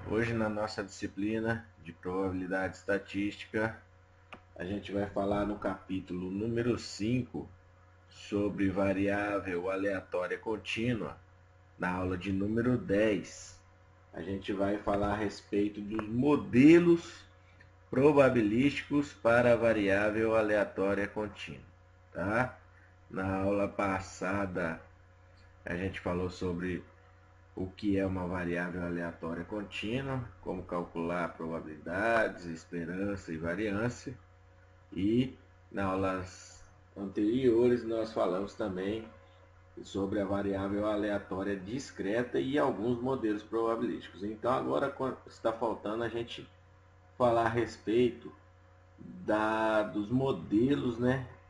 Hoje na nossa disciplina de probabilidade estatística, a gente vai falar no capítulo número 5 sobre variável aleatória contínua. Na aula de número 10, a gente vai falar a respeito dos modelos probabilísticos para a variável aleatória contínua, tá? Na aula passada, a gente falou sobre o que é uma variável aleatória contínua, como calcular probabilidades, esperança e variância. E nas aulas anteriores nós falamos também sobre a variável aleatória discreta e alguns modelos probabilísticos. Então agora está faltando a gente falar a respeito dos modelos,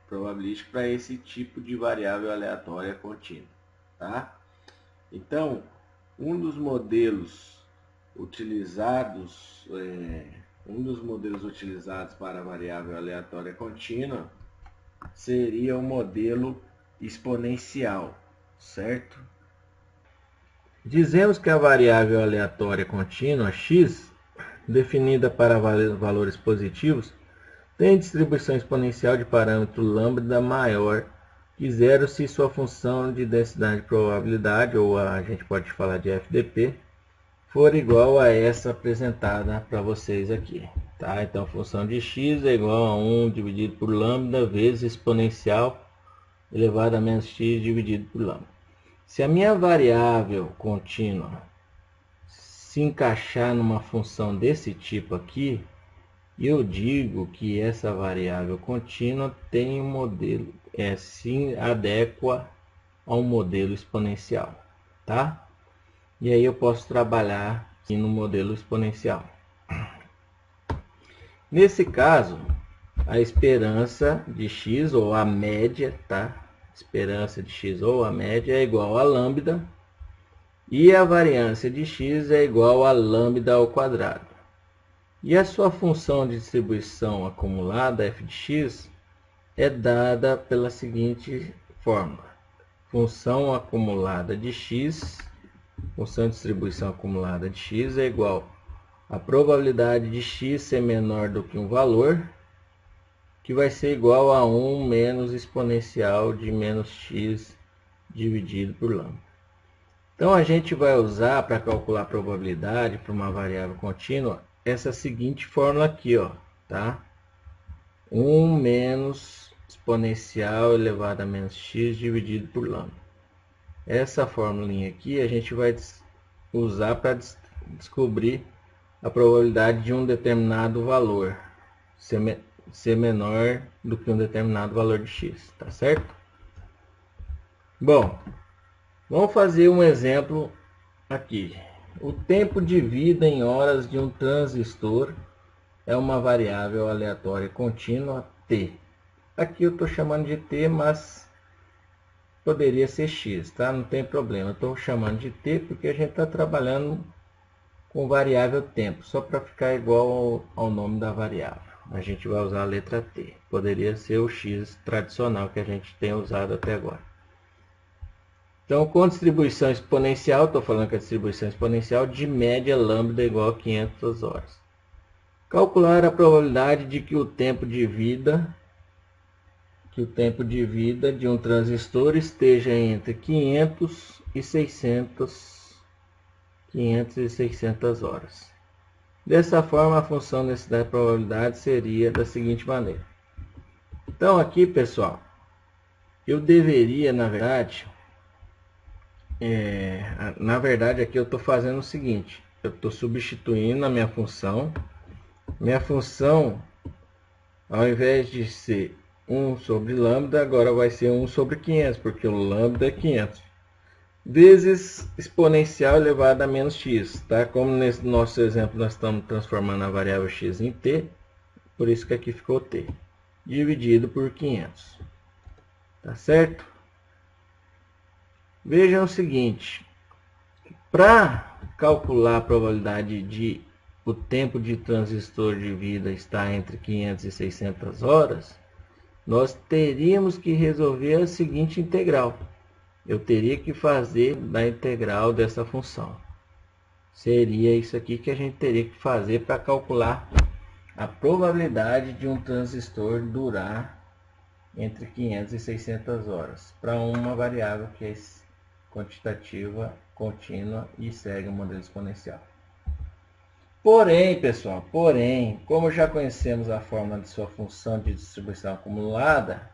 probabilísticos para esse tipo de variável aleatória contínua, tá? Então, um dos modelos utilizados para a variável aleatória contínua seria o modelo exponencial, certo? Dizemos que a variável aleatória contínua x, definida para valores positivos, tem distribuição exponencial de parâmetro lambda maior que zero se sua função de densidade de probabilidade, ou a gente pode falar de FDP, for igual a essa apresentada para vocês aqui. Tá? Então, a função de x é igual a 1 dividido por lambda vezes exponencial elevado a menos x dividido por lambda. Se a minha variável contínua se encaixar numa função desse tipo aqui, eu digo que essa variável contínua tem um modelo, se adequa a um modelo exponencial, tá? E aí eu posso trabalhar aqui no modelo exponencial. Nesse caso, a esperança de x, ou a média, tá? Esperança de x ou a média é igual a lambda, e a variância de x é igual a lambda ao quadrado. E a sua função de distribuição acumulada, f de x, é dada pela seguinte fórmula. Função acumulada de x, função de distribuição acumulada de x é igual a probabilidade de x ser menor do que um valor, que vai ser igual a 1 menos exponencial de menos x dividido por lambda. Então, a gente vai usar para calcular a probabilidade para uma variável contínua essa seguinte fórmula aqui, ó, tá? 1 menos exponencial elevado a menos x dividido por lambda. Essa fórmula aqui a gente vai usar para descobrir a probabilidade de um determinado valor ser menor do que um determinado valor de x, tá certo? Bom, vamos fazer um exemplo aqui. O tempo de vida em horas de um transistor é uma variável aleatória contínua t. Aqui eu estou chamando de t, mas poderia ser x, tá? Não tem problema. Estou chamando de t porque a gente está trabalhando com variável tempo, só para ficar igual ao nome da variável. A gente vai usar a letra t. Poderia ser o x tradicional que a gente tem usado até agora. Então, com distribuição exponencial, estou falando que a distribuição exponencial de média lambda é igual a 500 horas. Calcular a probabilidade de que o tempo de vida de um transistor esteja entre 500 e 600 horas. Dessa forma, a função densidade de probabilidade seria da seguinte maneira. Então, aqui, pessoal, eu deveria, na verdade, aqui eu estou fazendo o seguinte. Eu estou substituindo a minha função. Minha função, ao invés de ser 1 sobre lambda, agora vai ser 1 sobre 500, porque o lambda é 500. Vezes exponencial elevado a menos x. Tá? Como nesse nosso exemplo nós estamos transformando a variável x em t, por isso que aqui ficou t. Dividido por 500. Tá certo? Vejam o seguinte. Para calcular a probabilidade de o tempo de transistor de vida estar entre 500 e 600 horas, nós teríamos que resolver a seguinte integral. Eu teria que fazer da integral dessa função. seria isso aqui que a gente teria que fazer para calcular a probabilidade de um transistor durar entre 500 e 600 horas para uma variável que é quantitativa, contínua e segue o modelo exponencial. Porém, pessoal, como já conhecemos a fórmula de sua função de distribuição acumulada,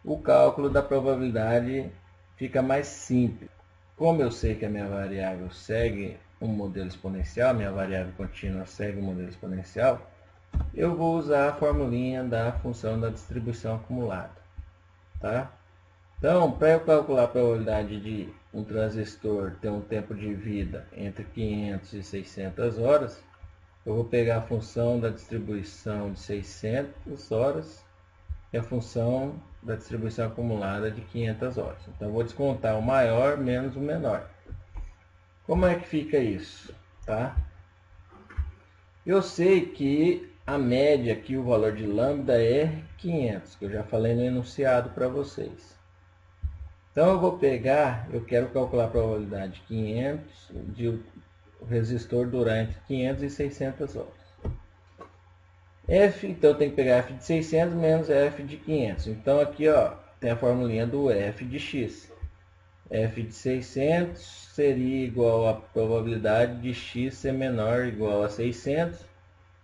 o cálculo da probabilidade fica mais simples. Como eu sei que a minha variável segue um modelo exponencial, minha variável contínua segue um modelo exponencial, eu vou usar a formulinha da função da distribuição acumulada. Tá? Então, para eu calcular a probabilidade de um transistor ter um tempo de vida entre 500 e 600 horas, eu vou pegar a função da distribuição de 600 horas e a função da distribuição acumulada de 500 horas. Então, eu vou descontar o maior menos o menor. Como é que fica isso? Tá? Eu sei que a média aqui, o valor de lambda é 500, que eu já falei no enunciado para vocês. Então, eu vou pegar, eu quero calcular a probabilidade de 500 de o resistor durar entre 500 e 600 horas. F, então eu tenho que pegar F de 600 menos F de 500. Então, aqui ó, tem a formulinha do F de x. F de 600 seria igual à probabilidade de x ser menor ou igual a 600,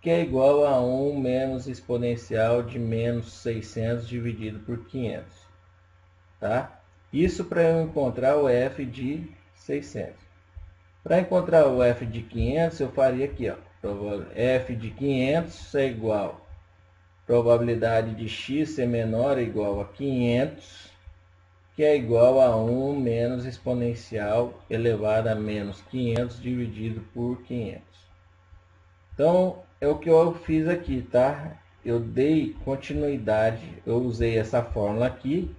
que é igual a 1 menos exponencial de menos 600 dividido por 500. Tá? Isso para eu encontrar o F de 600. Para encontrar o F de 500, eu faria aqui, ó, F de 500 é igual a probabilidade de x ser menor ou igual a 500, que é igual a 1 menos exponencial elevado a menos 500 dividido por 500. Então, é o que eu fiz aqui, tá? Eu dei continuidade, eu usei essa fórmula aqui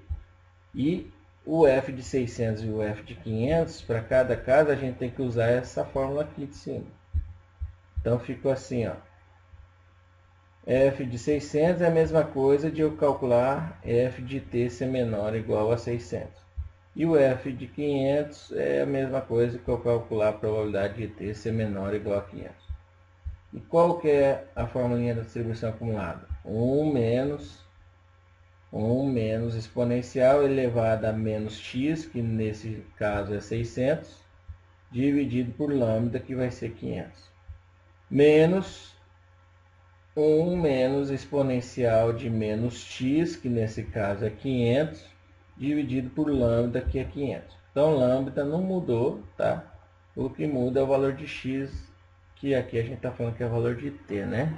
e o F de 600 e o F de 500, para cada caso a gente tem que usar essa fórmula aqui de cima. Então ficou assim, ó. F de 600 é a mesma coisa de eu calcular F de t ser menor ou igual a 600. E o F de 500 é a mesma coisa que eu calcular a probabilidade de t ser menor ou igual a 500. E qual que é a formulinha da distribuição acumulada? 1 menos exponencial elevado a menos x, que nesse caso é 600, dividido por lambda, que vai ser 500. Menos 1 menos exponencial de menos x, que nesse caso é 500, dividido por lambda, que é 500. Então, lambda não mudou, tá? O que muda é o valor de x, que aqui a gente está falando que é o valor de t, né?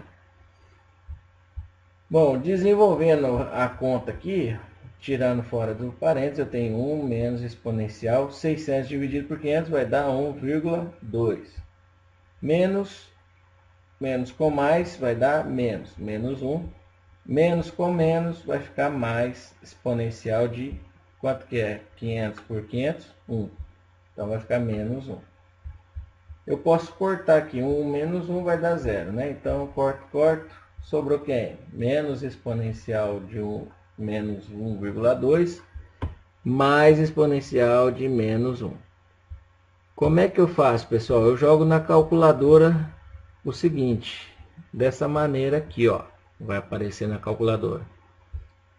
Bom, desenvolvendo a conta aqui, tirando fora do parênteses, eu tenho 1 menos exponencial, 600 dividido por 500 vai dar 1,2. Menos com mais vai dar menos 1. Menos com menos vai ficar mais exponencial de, quanto que é? 500 por 500? 1. Então vai ficar menos 1. Eu posso cortar aqui, 1 menos 1 vai dar 0, né? Então corto. Sobrou quem? Menos exponencial de menos 1,2 mais exponencial de menos 1. Como é que eu faço, pessoal? Eu jogo na calculadora o seguinte, dessa maneira aqui, ó, vai aparecer na calculadora.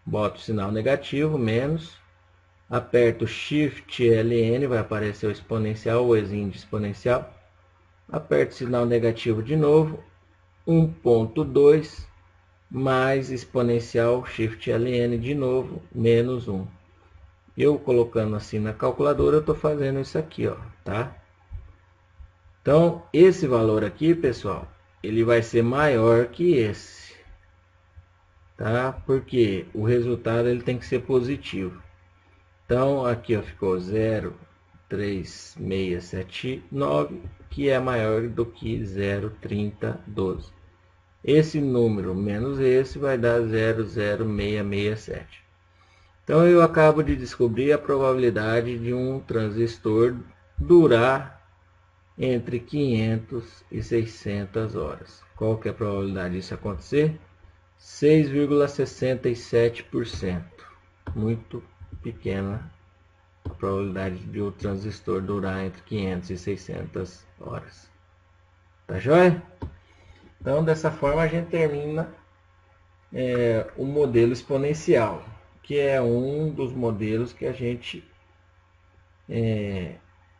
Boto o sinal negativo, menos, aperto Shift LN, vai aparecer o exponencial, o Ezinho de exponencial. Aperto o sinal negativo de novo, 1,2 mais exponencial Shift LN de novo, menos 1. Eu colocando assim na calculadora, eu estou fazendo isso aqui, ó, tá? Então, esse valor aqui, pessoal, ele vai ser maior que esse, tá? Porque o resultado ele tem que ser positivo. Então, aqui ó, ficou 0,3679, que é maior do que 0,3012. Esse número menos esse vai dar 0,0667. Então, eu acabo de descobrir a probabilidade de um transistor durar entre 500 e 600 horas. Qual que é a probabilidade disso acontecer? 6,67%. Muito pequena a probabilidade de o transistor durar entre 500 e 600 horas. Tá joia? Então, dessa forma, a gente termina o modelo exponencial, que é um dos modelos que a gente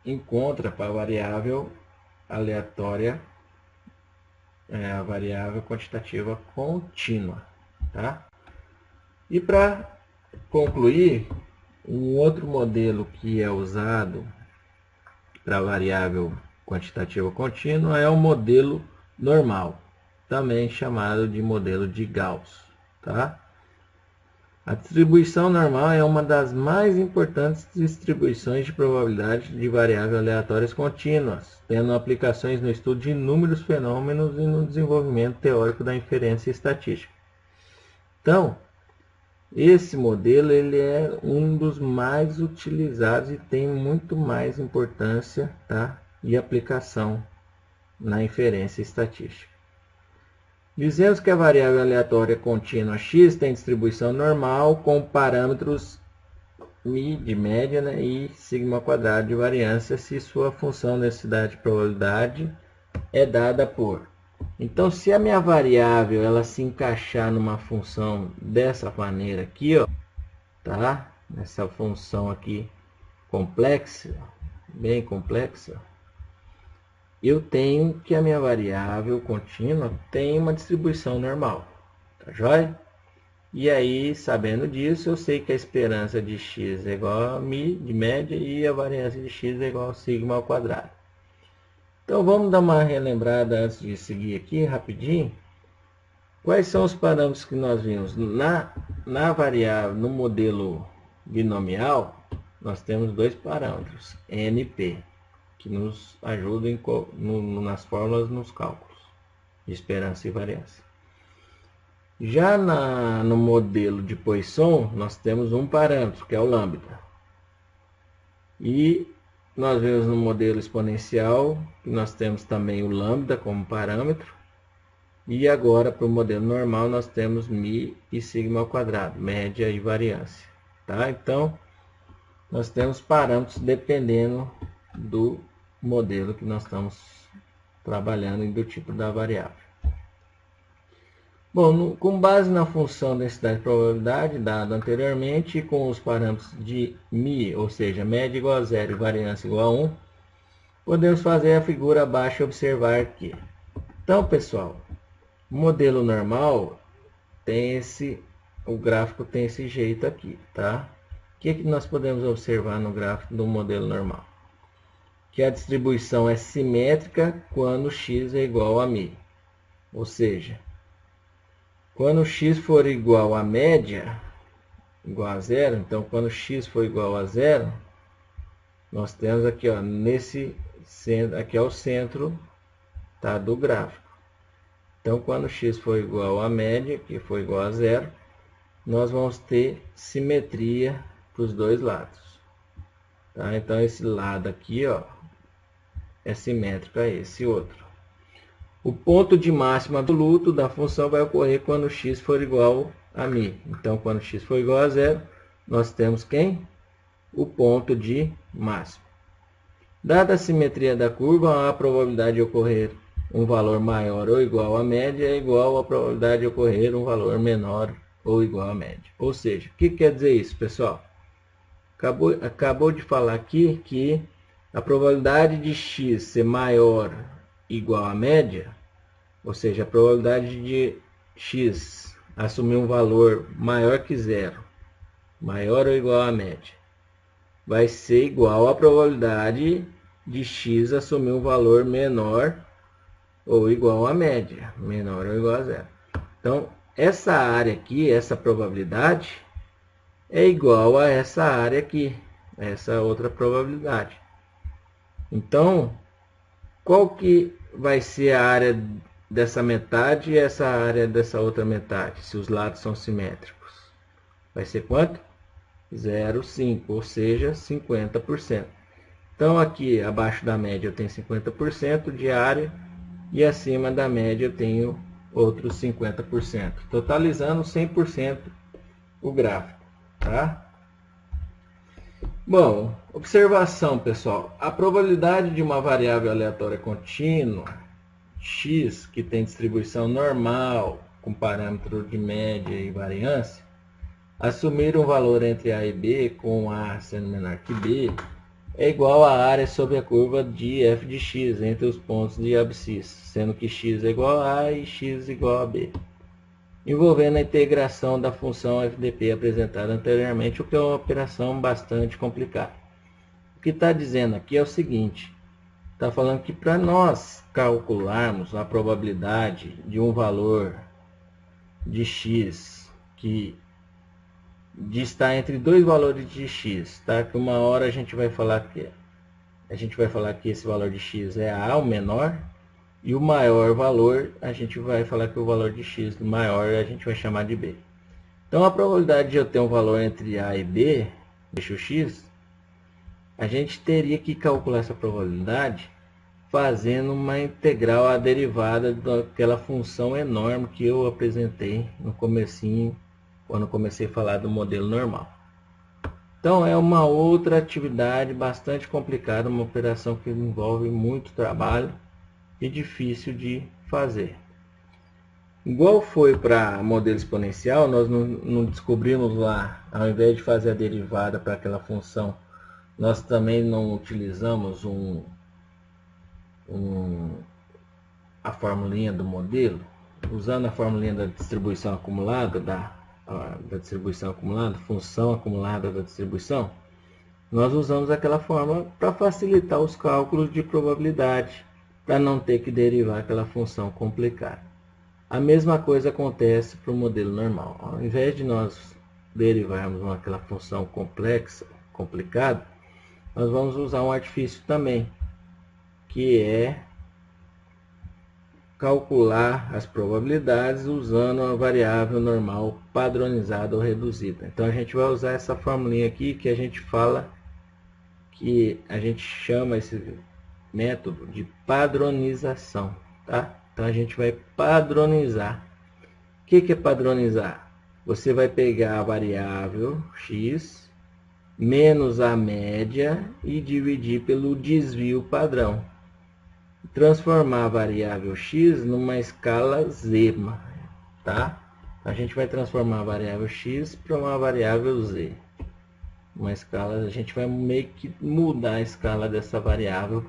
encontra para a variável aleatória, a variável quantitativa contínua. Tá? E para concluir, um outro modelo que é usado para a variável quantitativa contínua é o modelo normal, também chamado de modelo de Gauss. Tá? A distribuição normal é uma das mais importantes distribuições de probabilidade de variáveis aleatórias contínuas, tendo aplicações no estudo de inúmeros fenômenos e no desenvolvimento teórico da inferência estatística. Então, esse modelo ele é um dos mais utilizados e tem muito mais importância, tá? E aplicação na inferência estatística. Dizemos que a variável aleatória contínua x tem distribuição normal com parâmetros μ de média, né, e sigma quadrado de variância se sua função necessidade de probabilidade é dada por. Então, se a minha variável ela se encaixar numa função dessa maneira aqui, ó, tá? Essa função aqui complexa, bem complexa, eu tenho que a minha variável contínua tem uma distribuição normal, tá joia? E aí, sabendo disso, eu sei que a esperança de x é igual a μ de média e a variância de x é igual a sigma ao quadrado. Então, vamos dar uma relembrada antes de seguir aqui, rapidinho. Quais são os parâmetros que nós vimos? Na variável, no modelo binomial, nós temos dois parâmetros, NP, que nos ajudam nas fórmulas nos cálculos de esperança e variância. Já no modelo de Poisson, nós temos um parâmetro, que é o lambda. E nós vemos no modelo exponencial, que nós temos também o lambda como parâmetro. E agora, para o modelo normal, nós temos μ e sigma ao quadrado, média e variância. Tá? Então, nós temos parâmetros dependendo do modelo que nós estamos trabalhando e do tipo da variável. Bom, com base na função densidade de probabilidade dada anteriormente, com os parâmetros de μ, ou seja, média igual a 0 e variância igual a 1, podemos fazer a figura abaixo e observar que. Então, pessoal, o modelo normal tem o gráfico tem esse jeito aqui, tá? O que nós podemos observar no gráfico do modelo normal? Que a distribuição é simétrica quando x é igual a μ. Ou seja, quando x for igual a média, igual a zero, então quando x for igual a zero, nós temos aqui, ó, nesse centro, aqui é o centro, tá, do gráfico. Então, quando x for igual a média, que for igual a zero, nós vamos ter simetria para os dois lados. Tá? Então, esse lado aqui, ó, é simétrico a esse outro. O ponto de máximo absoluto da função vai ocorrer quando x for igual a μ. Então, quando x for igual a zero, nós temos quem? O ponto de máximo. Dada a simetria da curva, a probabilidade de ocorrer um valor maior ou igual à média é igual à probabilidade de ocorrer um valor menor ou igual à média. Ou seja, o que quer dizer isso, pessoal? Acabou de falar aqui que a probabilidade de x ser maior ou igual à média, ou seja, a probabilidade de x assumir um valor maior que zero, maior ou igual à média, vai ser igual à probabilidade de x assumir um valor menor ou igual à média, menor ou igual a zero. Então, essa área aqui, essa probabilidade, é igual a essa área aqui, essa outra probabilidade. Então, qual que vai ser a área dessa metade e essa área dessa outra metade, se os lados são simétricos? Vai ser quanto? 0,5, ou seja, 50%. Então, aqui abaixo da média eu tenho 50% de área e acima da média eu tenho outros 50%, totalizando 100% o gráfico. Tá? Bom, observação, pessoal. A probabilidade de uma variável aleatória contínua x, que tem distribuição normal, com parâmetro de média e variância, assumir um valor entre A e B, com A sendo menor que B, é igual à área sobre a curva de f de x entre os pontos de abscissa, sendo que x é igual a A e x igual a B, envolvendo a integração da função FDP apresentada anteriormente, o que é uma operação bastante complicada. O que está dizendo aqui é o seguinte: está falando que para nós calcularmos a probabilidade de um valor de x de estar entre dois valores de x, tá? Que uma hora a gente vai falar que esse valor de x é A, o menor, e o maior valor a gente vai falar que o valor de x do maior a gente vai chamar de B. Então a probabilidade de eu ter um valor entre A e B, deixa o x, a gente teria que calcular essa probabilidade fazendo uma integral à derivada daquela função enorme que eu apresentei no comecinho, quando comecei a falar do modelo normal. Então é uma outra atividade bastante complicada, uma operação que envolve muito trabalho e difícil de fazer. Igual foi para modelo exponencial, nós não descobrimos lá, ao invés de fazer a derivada para aquela função, nós também não utilizamos a formulinha do modelo, usando a formulinha da distribuição acumulada, função acumulada da distribuição, nós usamos aquela fórmula para facilitar os cálculos de probabilidade, para não ter que derivar aquela função complicada. A mesma coisa acontece para o modelo normal. Ao invés de nós derivarmos aquela função complicada, nós vamos usar um artifício também, que é calcular as probabilidades usando a variável normal padronizada ou reduzida. Então a gente vai usar essa formulinha aqui que a gente fala, que a gente chama esse método de padronização, tá? Então a gente vai padronizar. O que é padronizar? Você vai pegar a variável x menos a média e dividir pelo desvio padrão. Transformar a variável x numa escala z, tá? A gente vai transformar a variável x para uma variável z. Uma escala, a gente vai meio que mudar a escala dessa variável,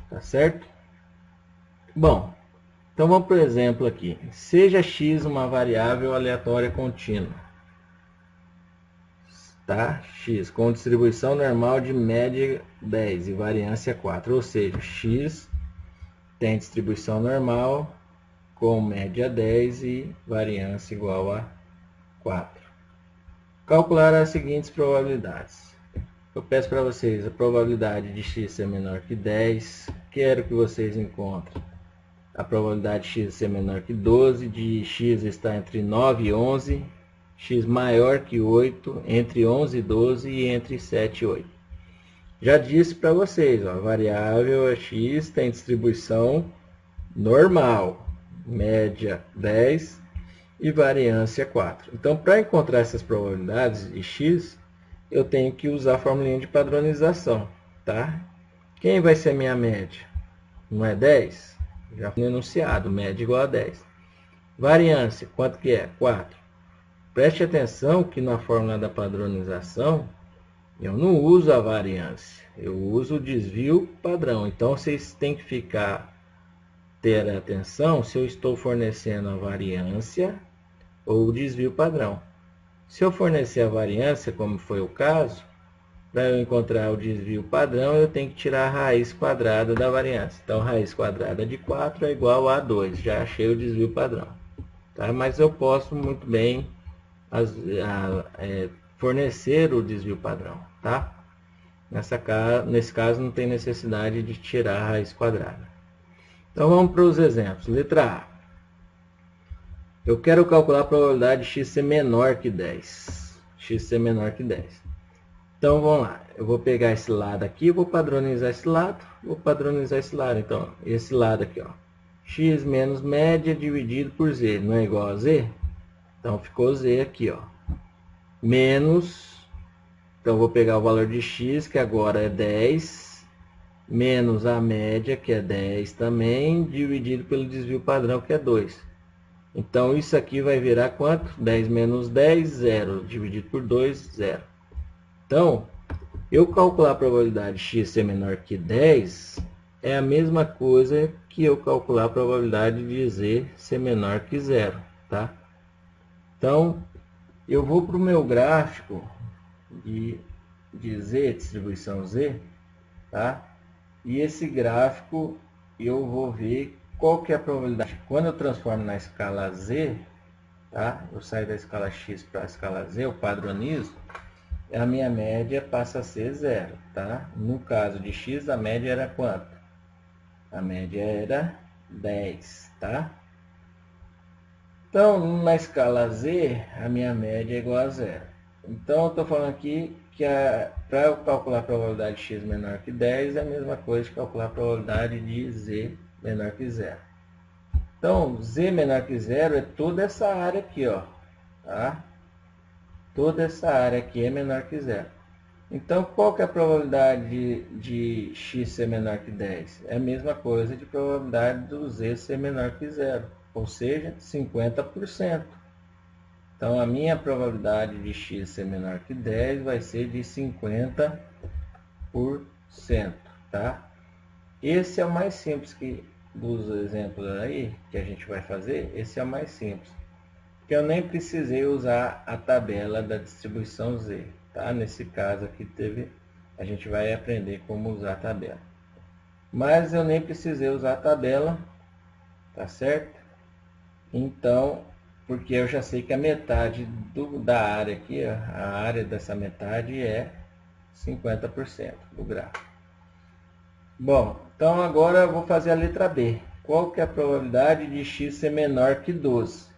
tá certo? Bom, então vamos para o exemplo aqui. Seja x uma variável aleatória contínua, tá? X com distribuição normal de média 10 e variância 4, ou seja, x tem distribuição normal com média 10 e variância igual a 4. Calcular as seguintes probabilidades. Eu peço para vocês a probabilidade de x ser menor que 10. Quero que vocês encontrem a probabilidade de x ser menor que 12, de x estar entre 9 e 11, x maior que 8, entre 11 e 12 e entre 7 e 8. Já disse para vocês, ó, a variável x tem distribuição normal, média 10 e variância 4. Então, para encontrar essas probabilidades de x, eu tenho que usar a formulinha de padronização, tá? Quem vai ser minha média? Não é 10? Já foi enunciado, média igual a 10. Variância, quanto que é? 4. Preste atenção que na fórmula da padronização, eu não uso a variância, eu uso o desvio padrão. Então, vocês têm que ter atenção se eu estou fornecendo a variância ou o desvio padrão. Se eu fornecer a variância, como foi o caso, para eu encontrar o desvio padrão, eu tenho que tirar a raiz quadrada da variância. Então, raiz quadrada de 4 é igual a 2. Já achei o desvio padrão. Tá? Mas eu posso muito bem fornecer o desvio padrão. Tá? Nesse caso, não tem necessidade de tirar a raiz quadrada. Então, vamos para os exemplos. Letra A. Eu quero calcular a probabilidade de x ser menor que 10. X ser menor que 10. Então, vamos lá. Eu vou pegar esse lado aqui, vou padronizar esse lado, Então, esse lado aqui, ó, x menos média dividido por z, não é igual a z? Então, ficou z aqui, ó. Menos, então, vou pegar o valor de x, que agora é 10, menos a média, que é 10 também, dividido pelo desvio padrão, que é 2. Então, isso aqui vai virar quanto? 10 menos 10, 0. Dividido por 2, 0. Então, eu calcular a probabilidade de x ser menor que 10 é a mesma coisa que eu calcular a probabilidade de z ser menor que 0. Tá? Então, eu vou para o meu gráfico de z, distribuição z, tá? E esse gráfico eu vou ver qual que é a probabilidade. Quando eu transformo na escala z, tá? Eu saio da escala x para a escala z, eu padronizo, a minha média passa a ser 0, tá? No caso de x, a média era quanto? A média era 10, tá? Então, na escala z, a minha média é igual a 0. Então, eu estou falando aqui que para eu calcular a probabilidade de x menor que 10, é a mesma coisa que calcular a probabilidade de z menor que 0. Então, z menor que 0 é toda essa área aqui, ó, tá? Toda essa área aqui é menor que 0. Então, qual que é a probabilidade de x ser menor que 10? É a mesma coisa de probabilidade do z ser menor que 0, ou seja, 50%. Então, a minha probabilidade de x ser menor que 10 vai ser de 50%, tá? Esse é o mais simples dos exemplos aí que a gente vai fazer, esse é o mais simples. Porque eu nem precisei usar a tabela da distribuição z, tá? Nesse caso aqui a gente vai aprender como usar a tabela. Mas eu nem precisei usar a tabela, tá certo? Então, porque eu já sei que a metade da área aqui, ó, a área dessa metade é 50% do gráfico. Bom, então agora eu vou fazer a letra B. Qual que é a probabilidade de x ser menor que 12?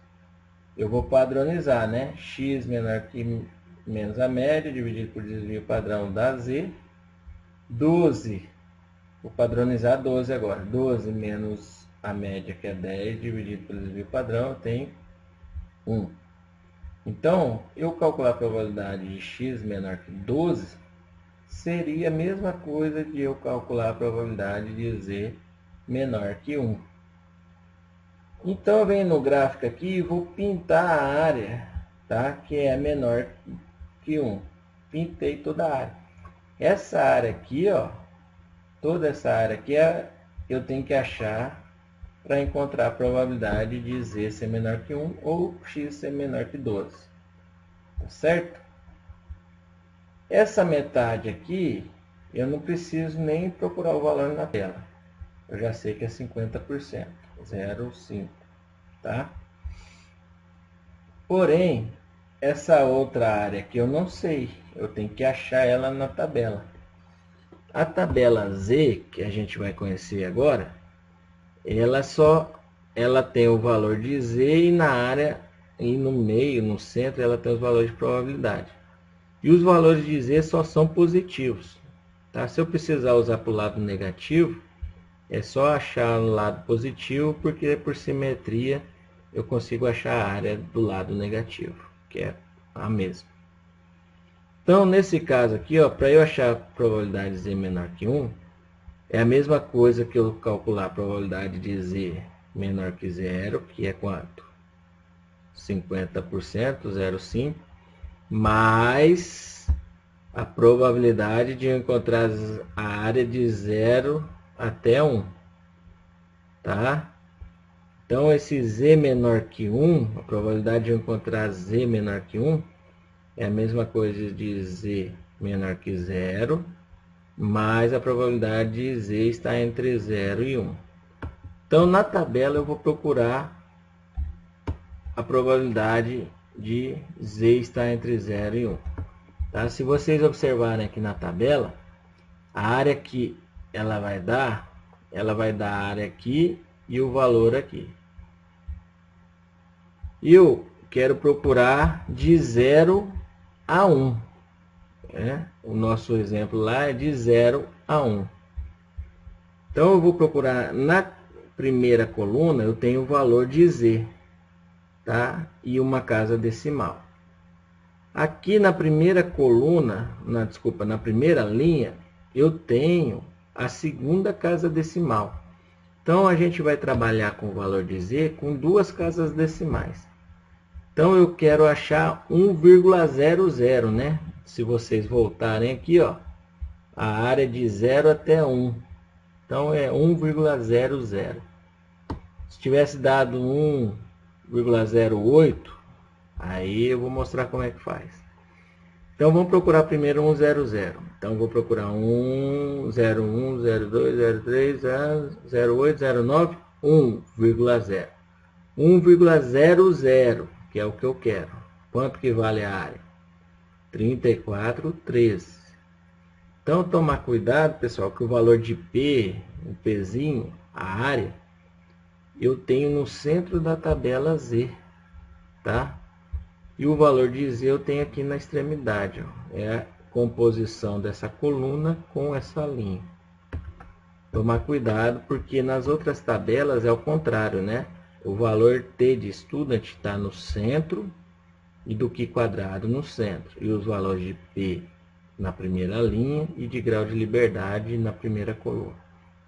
Eu vou padronizar, né? X menor que menos a média, dividido por desvio padrão da z. 12, vou padronizar 12 agora. 12 menos a média, que é 10, dividido pelo desvio padrão, eu tenho 1. Então, eu calcular a probabilidade de x menor que 12 seria a mesma coisa de eu calcular a probabilidade de z menor que 1. Então, eu venho no gráfico aqui e vou pintar a área, tá? Que é menor que 1. Pintei toda a área. Essa área aqui, ó, toda essa área aqui, eu tenho que achar para encontrar a probabilidade de z ser menor que 1 ou x ser menor que 12. Tá certo? Essa metade aqui, eu não preciso nem procurar o valor na tela. Eu já sei que é 50%, 0,5, tá? Porém, essa outra área aqui eu não sei, eu tenho que achar ela na tabela. A tabela Z, que a gente vai conhecer agora, ela tem o valor de Z e na área, e no meio, no centro, ela tem os valores de probabilidade. E os valores de Z só são positivos. Tá? Se eu precisar usar para o lado negativo, é só achar no lado positivo, porque por simetria eu consigo achar a área do lado negativo, que é a mesma. Então, nesse caso aqui, para eu achar a probabilidade de z menor que 1, é a mesma coisa que eu calcular a probabilidade de z menor que 0, que é quanto? 50%, 0,5, mais a probabilidade de eu encontrar a área de 0 até 1. Tá? Então, esse z menor que 1, a probabilidade de eu encontrar z menor que 1, é a mesma coisa de z menor que 0, mais a probabilidade de z estar entre 0 e 1. Então, na tabela, eu vou procurar a probabilidade de z estar entre 0 e 1. Tá? Se vocês observarem aqui na tabela, a área que ela vai dar a área aqui e o valor aqui. Eu quero procurar de 0 a 1. O nosso exemplo lá é de 0 a 1. Então, eu vou procurar na primeira coluna, eu tenho o valor de z, tá? E uma casa decimal. Aqui na primeira coluna, na primeira linha, eu tenho a segunda casa decimal. Então a gente vai trabalhar com o valor de z com duas casas decimais. Então eu quero achar 1,00, né? Se vocês voltarem aqui, ó, a área de 0 até 1. Então é 1,00. Se tivesse dado 1,08, aí eu vou mostrar como é que faz. Então vamos procurar primeiro 100. Então vou procurar 1, 01, 02, 03, 08, 09, 1,0. 1,00, que é o que eu quero. Quanto que vale a área? 34,13. Então tomar cuidado, pessoal, que o valor de P, o Pzinho, a área, eu tenho no centro da tabela Z, tá? E o valor de Z eu tenho aqui na extremidade, ó. É a composição dessa coluna com essa linha. Tomar cuidado, porque nas outras tabelas é o contrário, né? O valor T de student está no centro e do Q quadrado no centro. E os valores de P na primeira linha e de grau de liberdade na primeira coluna.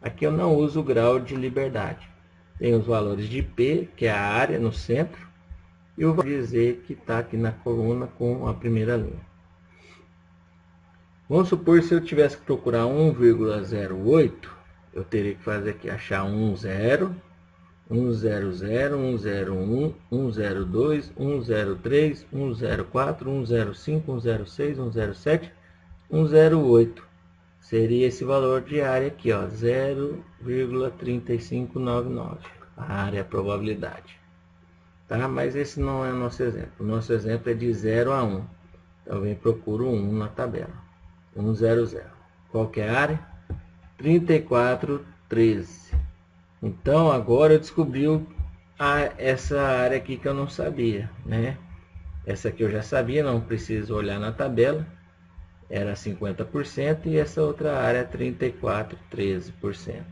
Aqui eu não uso o grau de liberdade. Tem os valores de P, que é a área no centro, e o valor de Z que está aqui na coluna com a primeira linha. Vamos supor se eu tivesse que procurar 1,08, eu teria que fazer aqui, achar 10, 100, 101, 102, 103, 104, 105, 106, 107, 108. Seria esse valor de área aqui, ó, 0,3599. A área é a probabilidade. Tá? Mas esse não é o nosso exemplo. O nosso exemplo é de 0 a 1. Então eu procuro 1 na tabela. 100. Qual que é a área? 34,13. Então agora eu descobri essa área aqui que eu não sabia, né? Essa aqui eu já sabia, não preciso olhar na tabela. Era 50% e essa outra área é 34,13%.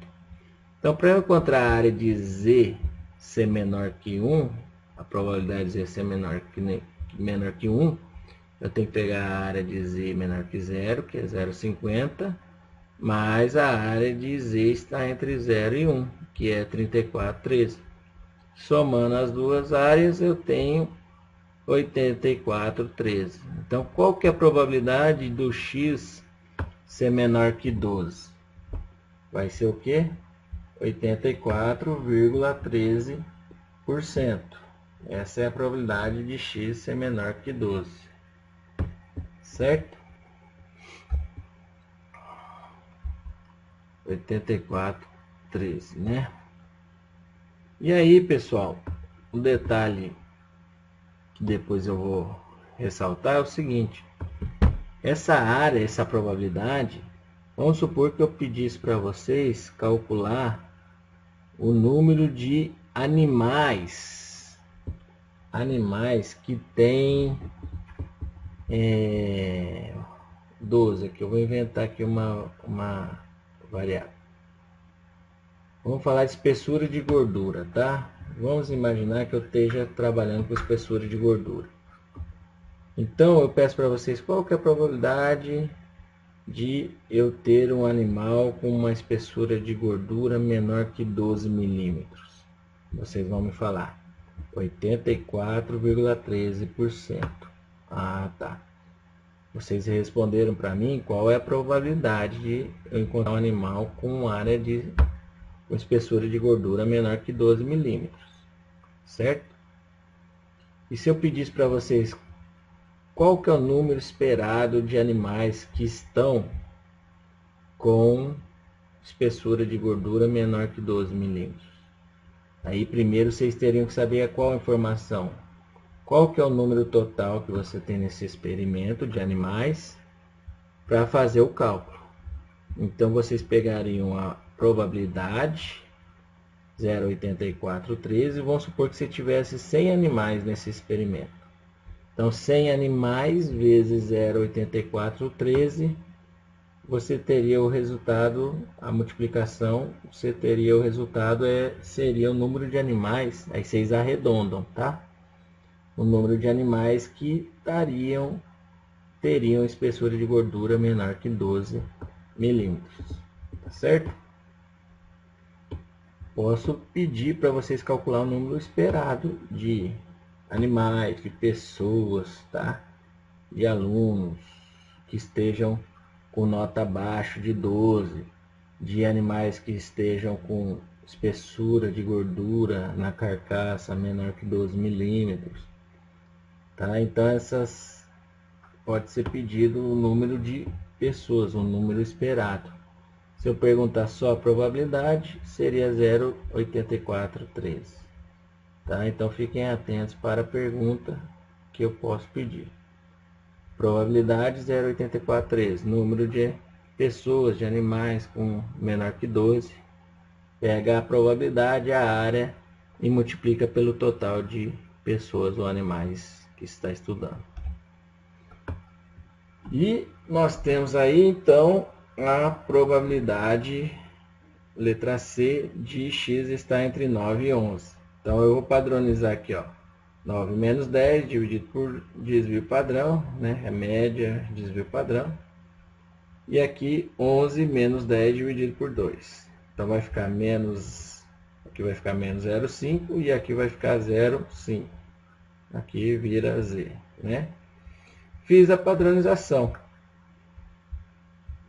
Então para eu encontrar a área de Z ser menor que 1, a probabilidade de Z ser menor que 1, eu tenho que pegar a área de Z menor que 0, que é 0,50, mais a área de Z está entre 0 e 1, que é 34,13. Somando as duas áreas, eu tenho 84,13. Então, qual que é a probabilidade do x ser menor que 12? Vai ser o quê? 84,13%. Essa é a probabilidade de x ser menor que 12. Certo? 84,13, né? E aí, pessoal, um detalhe que depois eu vou ressaltar é o seguinte. Essa área, essa probabilidade, vamos supor que eu pedisse para vocês calcular o número de animais que tem 12. Aqui eu vou inventar aqui uma variável. Vamos falar de espessura de gordura, tá? Vamos imaginar que eu esteja trabalhando com espessura de gordura. Então eu peço para vocês qual que é a probabilidade de eu ter um animal com uma espessura de gordura menor que 12 milímetros. Vocês vão me falar. 84,13%. Ah, tá. Vocês responderam para mim qual é a probabilidade de eu encontrar um animal com área de espessura de gordura menor que 12 milímetros. Certo? E se eu pedisse para vocês qual que é o número esperado de animais que estão com espessura de gordura menor que 12 milímetros? Aí primeiro vocês teriam que saber qual informação. Qual que é o número total que você tem nesse experimento de animais para fazer o cálculo. Então vocês pegariam a probabilidade 0,8413 e vamos supor que você tivesse 100 animais nesse experimento. Então 100 animais vezes 0,8413, você teria o resultado, a multiplicação, você teria o resultado seria o número de animais, aí vocês arredondam, tá? O número de animais que teriam espessura de gordura menor que 12 milímetros, tá certo? Posso pedir para vocês calcular o número esperado de animais, de pessoas, tá? De alunos que estejam com nota abaixo de 12, de animais que estejam com espessura de gordura na carcaça menor que 12 milímetros, tá? Então essas pode ser pedido o número de pessoas, um número esperado. Se eu perguntar só a probabilidade, seria 0,843, tá? Então fiquem atentos para a pergunta que eu posso pedir. Probabilidade 0,843, número de pessoas, de animais com menor que 12, pega a probabilidade, a área e multiplica pelo total de pessoas ou animais que está estudando. E nós temos aí então a probabilidade, letra C, de x estar entre 9 e 11. Então eu vou padronizar aqui, ó, 9 menos 10 dividido por desvio padrão, né? É média, desvio padrão. E aqui 11 menos 10 dividido por 2. Então vai ficar menos, aqui vai ficar menos 0,5 e aqui vai ficar 0,5. Aqui vira Z, né? Fiz a padronização.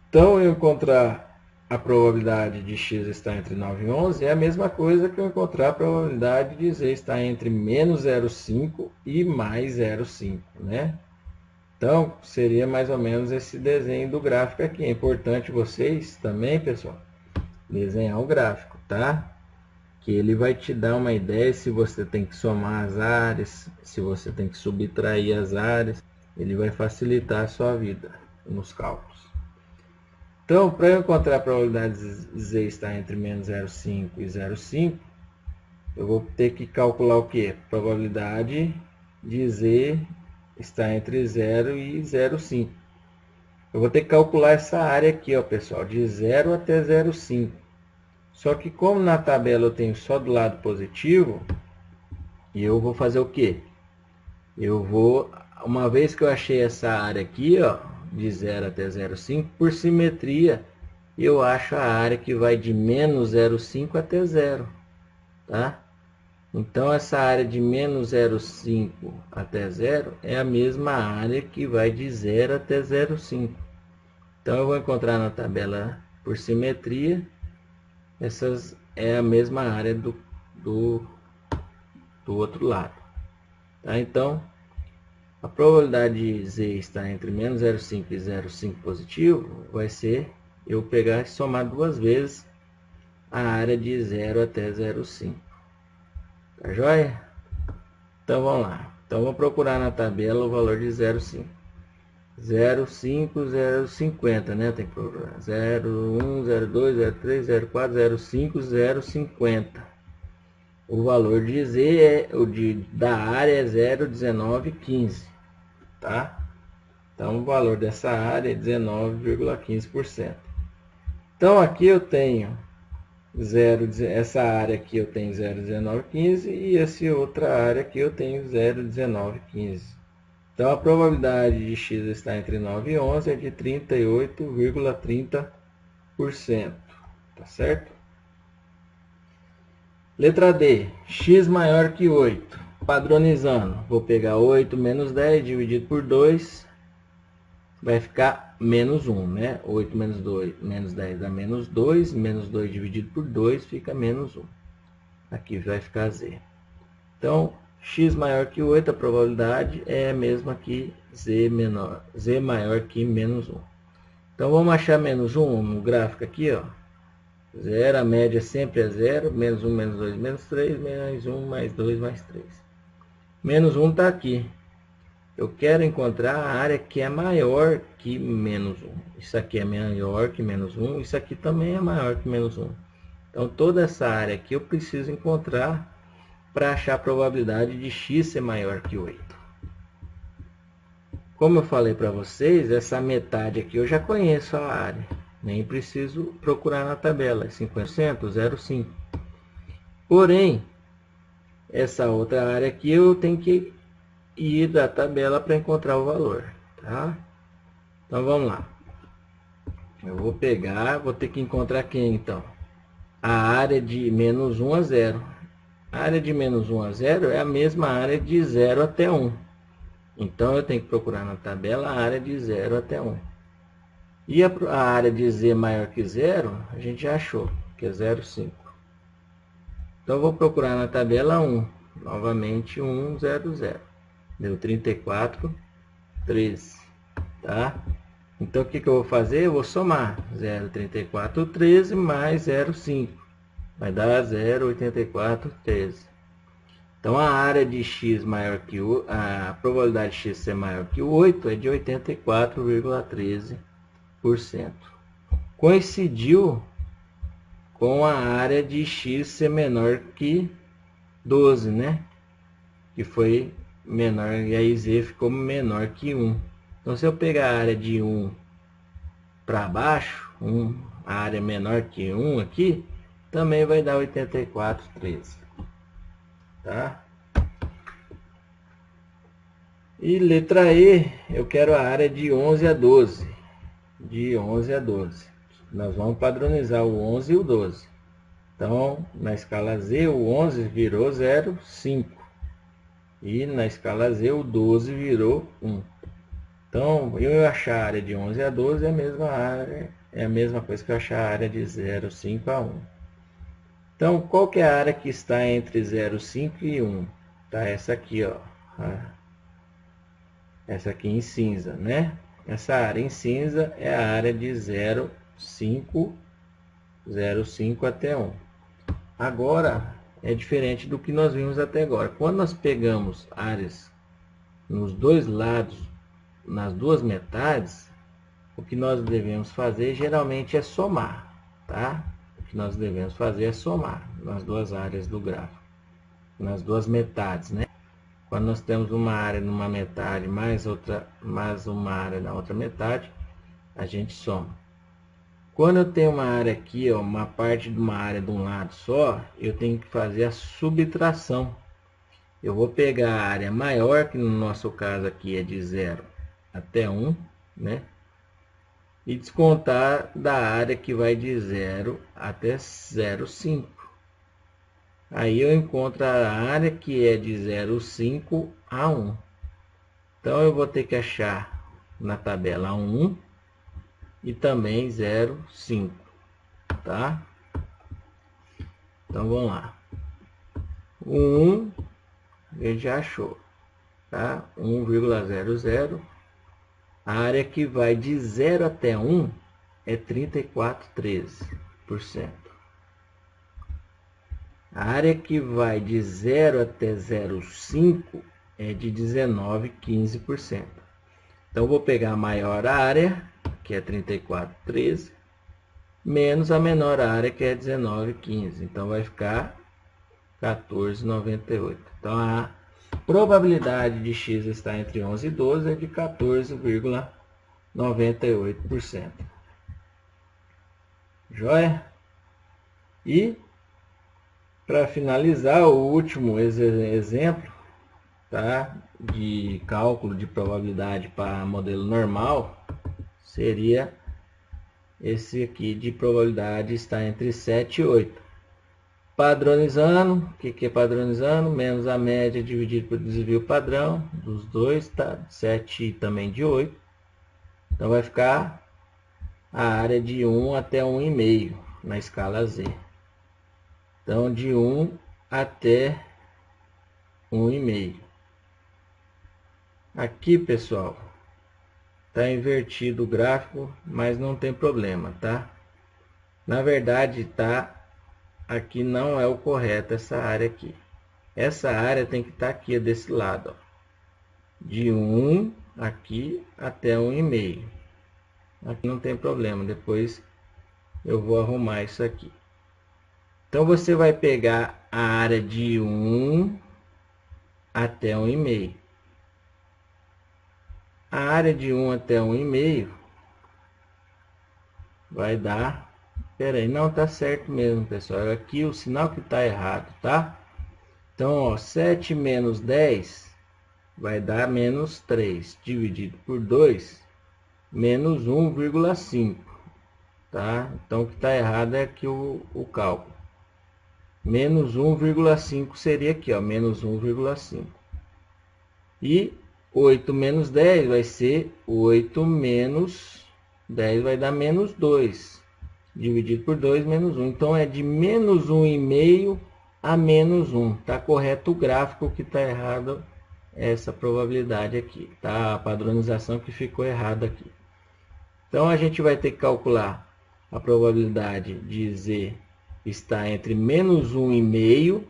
Então eu encontrar a probabilidade de x estar entre 9 e 11 é a mesma coisa que eu encontrar a probabilidade de z estar entre menos 0,5 e mais 0,5, né? Então, seria mais ou menos esse desenho do gráfico aqui. É importante vocês também, pessoal, desenhar o gráfico, tá? Que ele vai te dar uma ideia se você tem que somar as áreas, se você tem que subtrair as áreas. Ele vai facilitar a sua vida nos cálculos. Então, para eu encontrar a probabilidade de z estar entre menos 0,5 e 0,5, eu vou ter que calcular o que? Probabilidade de z estar entre 0 e 0,5. Eu vou ter que calcular essa área aqui, ó, pessoal, de 0 até 0,5. Só que como na tabela eu tenho só do lado positivo, eu vou fazer o quê? Eu vou, uma vez que eu achei essa área aqui, ó, de 0 até 0,5, por simetria, eu acho a área que vai de menos 0,5 até 0, tá? Então, essa área de menos 0,5 até 0 é a mesma área que vai de 0 até 0,5. Então, eu vou encontrar na tabela por simetria, essas é a mesma área do outro lado. Tá? Então, a probabilidade de z estar entre menos 0,5 e 0,5 positivo vai ser eu pegar e somar duas vezes a área de 0 até 0,5. Tá joia? Então vamos lá. Então vou procurar na tabela o valor de 0,5. 0,5, 0,50, né? Tem que procurar. 0,1, 0,2, 0,3, 0,4, 0,5, 0,50. O valor de Z da área é 0,1915, tá? Então o valor dessa área é 19,15%. Então aqui eu tenho essa área aqui eu tenho 0,1915 e essa outra área aqui eu tenho 0,1915. Então a probabilidade de x estar entre 9 e 11 é de 38,30%. Tá certo? Letra D. X maior que 8. Padronizando. Vou pegar 8 menos 10 dividido por 2. Vai ficar menos 1, né? 8 menos 2, menos 10 dá menos 2. Menos 2 dividido por 2 fica menos 1. Aqui vai ficar z. Então, x maior que 8, a probabilidade é a mesma que z maior que menos 1. Então, vamos achar menos 1 no gráfico aqui, ó. 0, a média sempre é 0. Menos 1, menos 2, menos 3. Mais 1, mais 2, mais 3. Menos 1 está aqui. Eu quero encontrar a área que é maior que menos 1. Isso aqui é maior que menos 1. Isso aqui também é maior que menos 1. Então, toda essa área aqui eu preciso encontrar para achar a probabilidade de x ser maior que 8. Como eu falei para vocês, essa metade aqui eu já conheço a área. Nem preciso procurar na tabela. 50%, 0,5. Porém, essa outra área aqui eu tenho que ir da tabela para encontrar o valor. Tá? Então, vamos lá. Eu vou pegar, vou ter que encontrar quem então? A área de menos 1 a 0. A área de menos 1 a 0 é a mesma área de 0 até 1. Então eu tenho que procurar na tabela a área de 0 até 1. E a área de z maior que 0, a gente já achou, que é 0,5. Então eu vou procurar na tabela 1. Novamente 1, 0, 0. Deu 34, 13. Tá? Então o que eu vou fazer? Eu vou somar 0,34, 13 mais 0,5. Vai dar 0,84, 13. Então a área de x maior que a probabilidade de x ser maior que o 8 é de 84,13%. Coincidiu com a área de x ser menor que 12, né? Que foi menor, e a z ficou menor que 1. Então se eu pegar a área de 1 para baixo, a área menor que 1 aqui, também vai dar 84,13. Tá? E letra E, eu quero a área de 11 a 12. De 11 a 12. Nós vamos padronizar o 11 e o 12. Então, na escala Z, o 11 virou 0,5. E na escala Z, o 12 virou 1. Então, eu achar a área de 11 a 12 é a mesma área, é a mesma coisa que eu achar a área de 0,5 a 1. Então, qual que é a área que está entre 0,5 e 1? Tá, essa aqui, ó. Essa aqui em cinza, né? Essa área em cinza é a área de 0,5 até 1. Agora, é diferente do que nós vimos até agora. Quando nós pegamos áreas nos dois lados, nas duas metades, o que nós devemos fazer geralmente é somar, tá? O que nós devemos fazer é somar nas duas áreas do gráfico, nas duas metades, né? Quando nós temos uma área numa metade mais uma área na outra metade, a gente soma. Quando eu tenho uma área aqui, ó, uma parte de uma área de um lado só, eu tenho que fazer a subtração. Eu vou pegar a área maior, que no nosso caso aqui é de 0 até 1, né? E descontar da área que vai de 0 até 0,5. Aí eu encontro a área que é de 0,5 a 1. Então eu vou ter que achar na tabela 1 e também 0,5, tá? Então vamos lá. O 1 ele já achou, tá? 1,00. A área que vai de 0 até 1 é 34,13%. A área que vai de 0 até 0,5 é de 19,15%. Então, vou pegar a maior área, que é 34,13, menos a menor área, que é 19,15. Então, vai ficar 14,98. Então, a probabilidade de x estar entre 11 e 12 é de 14,98%. Joia? E, para finalizar, o último exemplo, tá, de cálculo de probabilidade para modelo normal seria esse aqui de probabilidade estar entre 7 e 8. Padronizando, o que é padronizando? Menos a média dividido por desvio padrão dos dois, tá? 7 e também de 8. Então vai ficar a área de 1 até 1,5 na escala Z. Então de 1 até 1,5. Aqui, pessoal, está invertido o gráfico, mas não tem problema, tá? Na verdade, tá aqui não é o correto essa área aqui. Essa área tem que estar aqui desse lado, ó. De 1 aqui até 1,5. Aqui não tem problema, depois eu vou arrumar isso aqui. Então você vai pegar a área de 1 até 1,5. A área de 1 até 1,5 vai dar... Espera aí, não está certo mesmo, pessoal. Aqui o sinal que está errado, tá? Então, ó, 7 menos 10 vai dar menos 3, dividido por 2, menos 1,5. tá? Então o que está errado é aqui o cálculo. Menos 1,5 seria aqui, ó, menos 1,5. E 8 menos 10 vai ser 8 menos 10 vai dar menos 2. Dividido por 2 menos 1. Então é de menos 1,5 a menos 1. Está correto o gráfico, que está errado essa probabilidade aqui. Tá? A padronização que ficou errada aqui. Então a gente vai ter que calcular a probabilidade de Z estar entre menos 1,5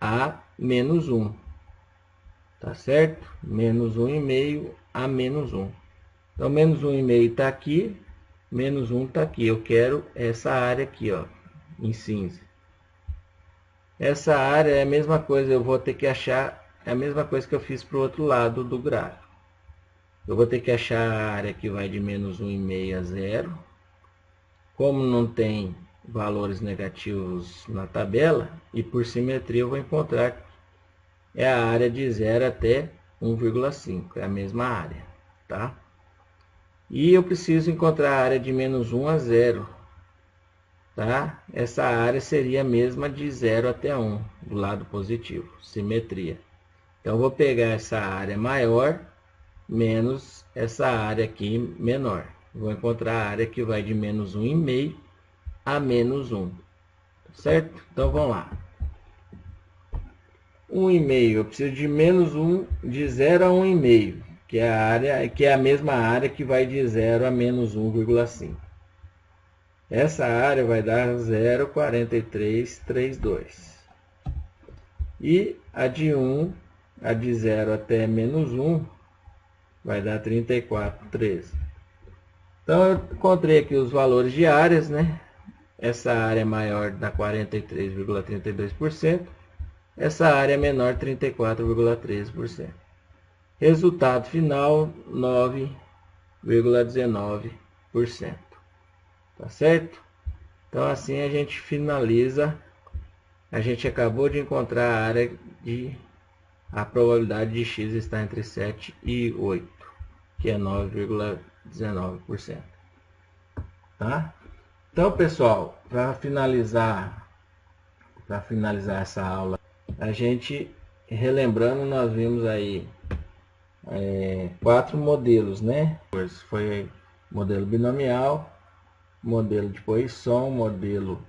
a menos 1. Tá certo? Menos 1,5 a menos 1. Então menos 1,5 está aqui, menos 1 está aqui. Eu quero essa área aqui, ó, em cinza. Essa área é a mesma coisa, eu vou ter que achar, é a mesma coisa que eu fiz para o outro lado do gráfico. Eu vou ter que achar a área que vai de menos 1,5 a 0. Como não tem valores negativos na tabela, e por simetria eu vou encontrar é a área de 0 até 1,5, é a mesma área, tá? E eu preciso encontrar a área de menos 1 a 0, tá? Essa área seria a mesma de 0 até 1, do lado positivo, simetria. Então eu vou pegar essa área maior menos essa área aqui menor. Vou encontrar a área que vai de menos 1,5 a menos 1. Certo? Então vamos lá. 1,5, eu preciso de menos 1, de 0 a 1,5, que é a área, que é a mesma área que vai de 0 a menos 1,5. Essa área vai dar 0,4332. E a de 1, a de 0 até menos 1, vai dar 3413. Então eu encontrei aqui os valores de áreas, né? Essa área maior dá 43,32%. Essa área menor 34,13%. Resultado final 9,19%. Tá certo? Então assim a gente finaliza. A gente acabou de encontrar a área de a probabilidade de x está entre 7 e 8, que é 9,19%. Tá? Então, pessoal, para finalizar essa aula, a gente, relembrando, nós vimos aí 4 modelos, né? Foi modelo binomial, modelo de Poisson, modelo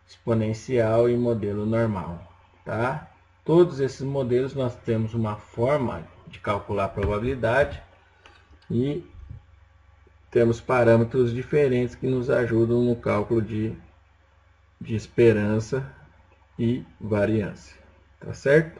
exponencial e modelo normal, tá? Todos esses modelos nós temos uma forma de calcular a probabilidade e temos parâmetros diferentes que nos ajudam no cálculo de esperança e variância, tá certo?